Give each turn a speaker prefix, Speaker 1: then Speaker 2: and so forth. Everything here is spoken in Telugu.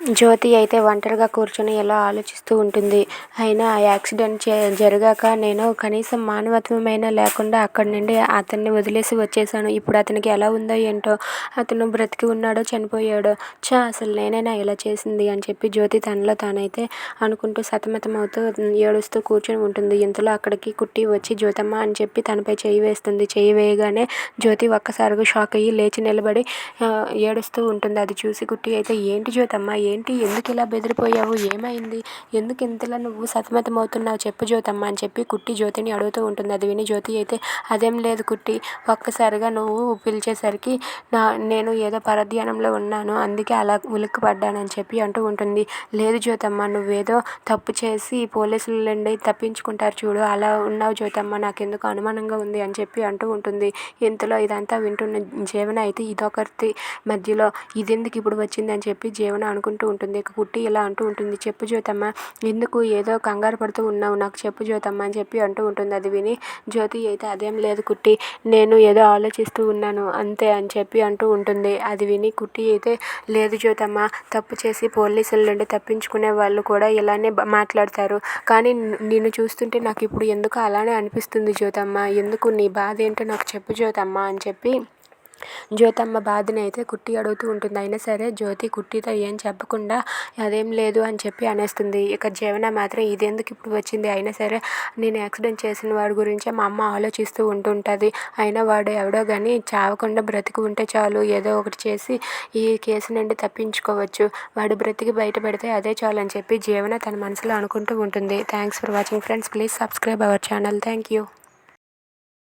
Speaker 1: జ్యోతి అయితే ఒంటరిగా కూర్చొని ఎలా ఆలోచిస్తూ ఉంటుంది. అయినా ఆ యాక్సిడెంట్ జరిగాక నేను కనీసం మానవత్వమైనా లేకుండా అక్కడి నుండి అతన్ని వదిలేసి వచ్చేసాను. ఇప్పుడు అతనికి ఎలా ఉందో ఏంటో, అతను బ్రతికి ఉన్నాడో చనిపోయాడో, అసలు నేనైనా ఇలా చేసింది అని చెప్పి జ్యోతి తనలో తానైతే అనుకుంటూ సతమతమవుతూ ఏడుస్తూ కూర్చొని ఉంటుంది. ఇంతలో అక్కడికి కుట్టి వచ్చి జ్యోతమ్మ అని చెప్పి తనపై చేయి వేస్తుంది. చేయి వేయగానే జ్యోతి ఒక్కసారిగా షాక్ అయ్యి లేచి నిలబడి ఏడుస్తూ ఉంటుంది. అది చూసి కుట్టి అయితే, ఏంటి జ్యోతమ్మ, ఏంటి, ఎందుకు ఇలా బెదిరిపోయావు, ఏమైంది, ఎందుకు ఇంతలా నువ్వు సతమతమవుతున్నావు, చెప్పు జ్యోతమ్మ అని చెప్పి కుట్టి జ్యోతిని అడుగుతూ ఉంటుంది. అది విని జ్యోతి అయితే, అదేం లేదు కుట్టి, ఒక్కసారిగా నువ్వు పిలిచేసరికి నేను ఏదో పరధ్యానంలో ఉన్నాను, అందుకే అలా ఉలిక్కి పడ్డానని చెప్పి అంటూ ఉంటుంది. లేదు జ్యోతమ్మ, నువ్వేదో తప్పు చేసి పోలీసుల నుండి తప్పించుకుంటారు చూడు, అలా ఉన్నావు జ్యోతమ్మ, నాకెందుకు అనుమానంగా ఉంది అని చెప్పి అంటూ ఉంటుంది. ఇంతలో ఇదంతా వింటున్న జీవన అయితే ఇదొకటి మధ్యలో ఇదెందుకు ఇప్పుడు వచ్చింది అని చెప్పి జీవన అనుకుంటూ ఉంటుంది. ఇక కుట్టి ఇలా అంటూ ఉంటుంది, చెప్పు జ్యోతమ్మ, ఎందుకు ఏదో కంగారు పడుతూ ఉన్నావు, నాకు చెప్పు జ్యోతమ్మ అని చెప్పి అంటూ ఉంటుంది. అది విని జ్యోతి అయితే, అదేం లేదు కుట్టి, నేను ఏదో ఆలోచిస్తూ ఉన్నాను అంతే అని చెప్పి అంటూ ఉంటుంది. అది విని కుట్టి అయితే, లేదు జ్యోతమ్మ, తప్పు చేసి పోలీసుల నుండి తప్పించుకునే వాళ్ళు కూడా ఇలానే మాట్లాడతారు, కానీ నిన్ను చూస్తుంటే నాకు ఇప్పుడు ఎందుకు అలానే అనిపిస్తుంది జ్యోతమ్మ, ఎందుకు నీ బాధ ఏంటో నాకు చెప్పు జ్యోతమ్మ అని చెప్పి జ్యోతమ్మ బాధని అయితే కుట్టి అడుగుతూ ఉంటుంది. అయినా సరే జ్యోతి కుట్టితో ఏం చెప్పకుండా అదేం లేదు అని చెప్పి అనేస్తుంది. ఇక జీవన మాత్రం ఇదెందుకు ఇప్పుడు వచ్చింది, అయినా సరే నేను యాక్సిడెంట్ చేసిన వాడి గురించే మా అమ్మ ఆలోచిస్తూ ఉంటుంటుంది, అయినా వాడు ఎవడో కానీ చావకుండా బ్రతికి ఉంటే చాలు, ఏదో ఒకటి చేసి ఈ కేసు నుండి తప్పించుకోవచ్చు, వాడు బ్రతికి బయటపడితే అదే చాలు అని చెప్పి జీవన తన మనసులో అనుకుంటూ ఉంటుంది. Thanks for watching friends, please subscribe our channel. Thank you.